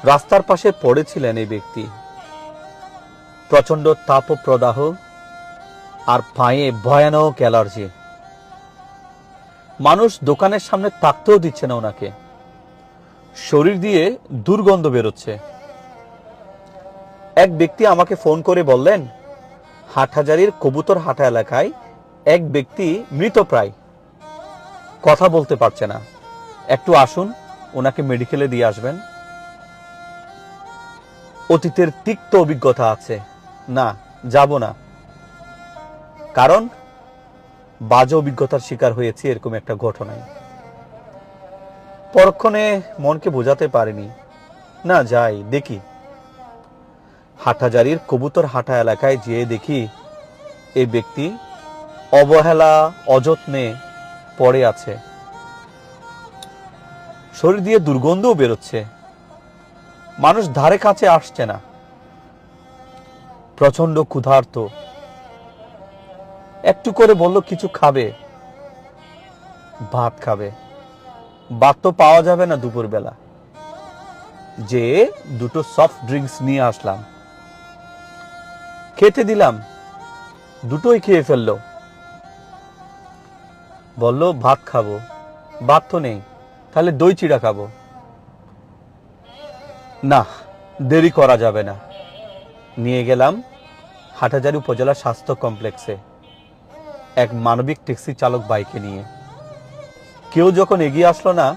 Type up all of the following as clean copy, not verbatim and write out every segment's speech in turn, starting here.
রাস্তার পাশে পড়েছিলেন এই ব্যক্তি। প্রচন্ড তাপপ্রদাহ আর পায়ে ভয়ানক অ্যালার্জি। মানুষ দোকানের সামনে থাকতেও দিচ্ছে না ওনাকে। শরীর দিয়ে দুর্গন্ধ বেরোচ্ছে। এক ব্যক্তি আমাকে ফোন করে বললেন, হাটহাজারীর কবুতর হাটা এলাকায় এক ব্যক্তি মৃতপ্রায়, কথা বলতে পারছে না, একটু আসুন, ওনাকে মেডিকেলে দিয়ে আসবেন। অতীতের তিক্ত অভিজ্ঞতা আছে, না যাব না, কারণ বাজে অভিজ্ঞতার শিকার হয়েছি এরকম একটা ঘটনায়। পরক্ষণে মনকে বোঝাতে পারিনি, না যাই দেখি। হাটহাজারীর কবুতর হাটা এলাকায় যেয়ে দেখি এই ব্যক্তি অবহেলা অযত্নে পড়ে আছে। শরীর দিয়ে দুর্গন্ধও বেরোচ্ছে। মানুষ ধারে কাছে আসছে না। প্রচন্ড ক্ষুধার্ত। একটু করে বলল কিছু খাবে, ভাত খাবে। ভাত তো পাওয়া যাবে না দুপুরবেলা। যে দুটো সফট ড্রিঙ্কস নিয়ে আসলাম, খেতে দিলাম, দুটোই খেয়ে ফেললো। বলল ভাত খাবো, ভাত তো নেই, তাহলে দই চিড়া খাবো। না, দেরি করা যাবে না। নিয়ে গেলাম হাটহাজারী উপজেলা স্বাস্থ্য কমপ্লেক্সে এক মানবিক ট্যাক্সি চালক বাইকে নিয়ে। কেউ যখন এগিয়ে আসলো না,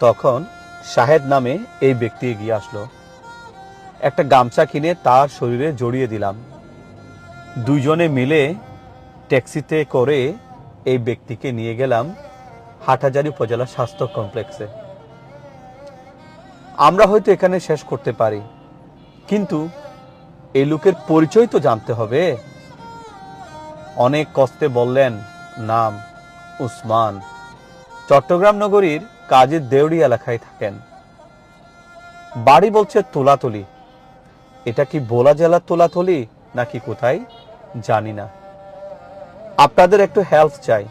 তখন শাহেদ নামে এই ব্যক্তি এগিয়ে আসলো। একটা গামছা কিনে তার শরীরে জড়িয়ে দিলাম। দুইজনে মিলে ট্যাক্সিতে করে এই ব্যক্তিকে নিয়ে গেলাম হাটহাজারী উপজেলা স্বাস্থ্য কমপ্লেক্সে। আমরা হয়তো এখানে শেষ করতে পারি, কিন্তু এই লোকের পরিচয় তো জানতে হবে। অনেক কষ্টে বললেন নাম উসমান। চট্টগ্রাম নগরীর কাজের দেউড়ি এলাকায় থাকেন। বাড়ি বলছে তোলাতলি। এটা কি ভোলা জেলার তোলাতলি নাকি কোথায় জানি না। আপনাদের একটু হেল্প চাই।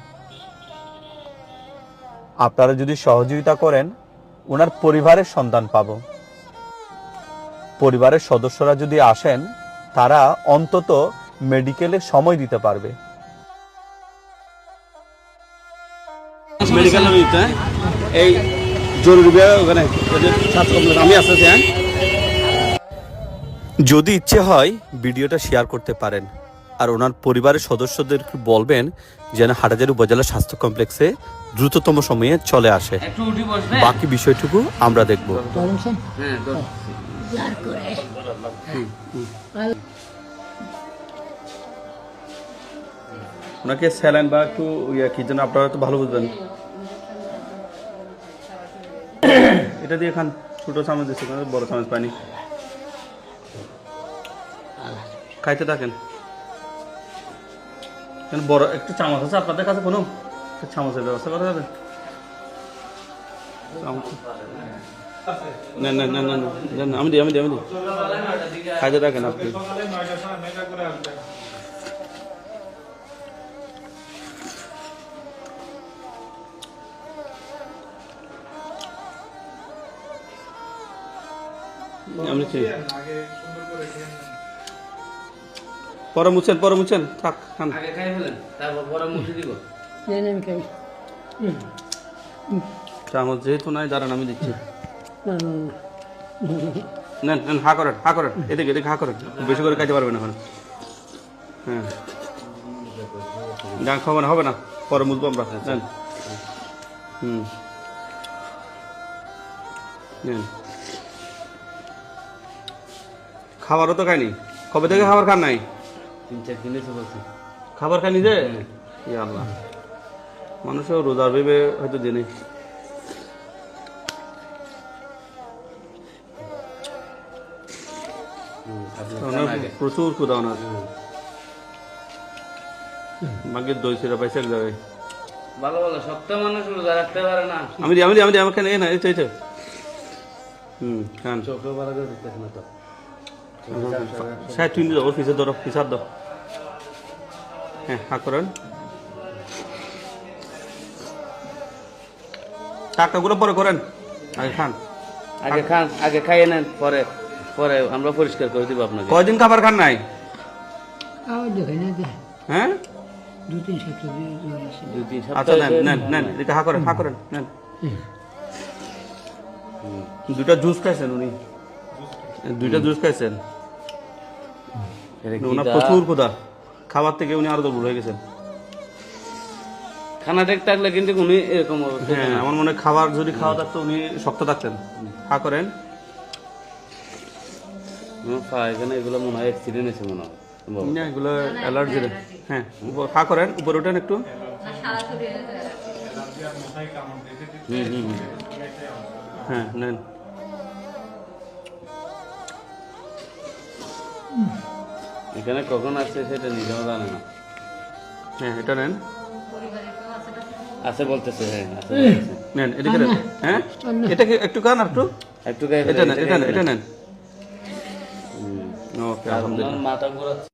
আপনারা যদি সহযোগিতা করেন, ওনার পরিবারের সন্ধান পাব। পরিবারের সদস্যরা যদি আসেন, তারা অন্তত মেডিকেলে সময় দিতে পারবে। মেডিকেল এই জরুরি ওখানে আমি আসতেছি। যদি ইচ্ছে হয় ভিডিওটা শেয়ার করতে পারেন, আর ওনার পরিবারের সদস্যদেরকে বলবেন যেন হাটহাজারী উপজেলা স্বাস্থ্য কমপ্লেক্সে দ্রুততম সময়ে চলে আসে। বাকি বিষয়টুকু আমরা দেখব। ওনাকে স্যালাইন বা একটু কি যেন আপনারা তো ভালো বুঝবেন। এটা দিয়ে খান, ছোট চামচ দিচ্ছে, বড় চামচ পানি খাইতে থাকেন। বড় একটু চামচ আছে আপনাদের কাছে? কোনো চামচের ব্যবস্থা করা যাবে? না না না না না, আমি দিই খাইতে থাকেন আপনি। পরে মুছেন থাক খান। চামচ যেহেতু নাই, দাঁড়ান আমি দিচ্ছি। নেন হা করেন এদিকে হা করেন, বেশি করে খাইতে পারবেন এখন। হ্যাঁ গান খাবো না, হবে না, পরে মুছবো আমরা। নেন নেন। খাবারও তো খাইনি, কবে থেকে খাবার খান নাই? 3-4 দিন বলছি খাবার খাইনি যে। আল্লাহ, মানুষও রোজার ভেবে হয়তো দিনে। প্রচুর ক্ষুধা ওনার। মাকে দই ছিঁড়া পাইছে এক জায়গায়। ভালো সপ্তাহ মানুষ রোজা রাখতে পারে না। আমি আমাকে নেই না, এই তো খান। চোখেও ভালো করে দেখতেছ না তো। তুই নিয়ে যাও, ওর পিছার দাও। হ্যাঁ হা করেন। টাকাগুলো পরে করেন, আগে খান। আগে খান, আগে খাইয়ে নেন, পরে পরে আমরা পরিষ্কার করে দিব আপনাকে। কয়দিন খাবার খান নাই? আমার দেখে না যে হ্যাঁ, 2-3 সপ্তাহ জ্বর আছে। 2-3 আচ্ছা সপ্তাহ নেন নেন নেন, এদিকে হা করেন, হা করেন, নেন। দুইটা জুস খাইছেন উনি, দুইটা জুস খাইছেন। এটা কি ওনার দা? প্রচুর ক্ষুধা, খাবার থেকে উনি আরো দুর্বল হয়ে গেছেন। খানা ঠিক থাকলে কিন্তু উনি এরকম অবস্থা হতো হ্যাঁ, না। আমার মনে হয় খাবার যদি খাওয়া থাকতো উনি শক্ত থাকতেন। হা করেন। এখানে এগুলো মনে হয় অ্যাক্সিডেন্ট হয়েছে মনে হয় সম্ভবত। না, এগুলো অ্যালার্জি। হ্যাঁ, হা করেন, উপরে ওঠেন একটু। হ্যাঁ, নেন। এখানে কখন আসছে সেটা নিজেও জানে না। হ্যাঁ, এটা নেন, আছে বলতেছে, হ্যাঁ আছে বলতেছে। নেন, এদিকে নেন। হ্যাঁ, এটা কি একটু খান, একটু একটু গায়ে এটা নেন, এটা নেন, এটা নেন। হুম। ওকে, আর আলহামদুলিল্লাহ। ওনার মাথা ঘোরাচ্ছে।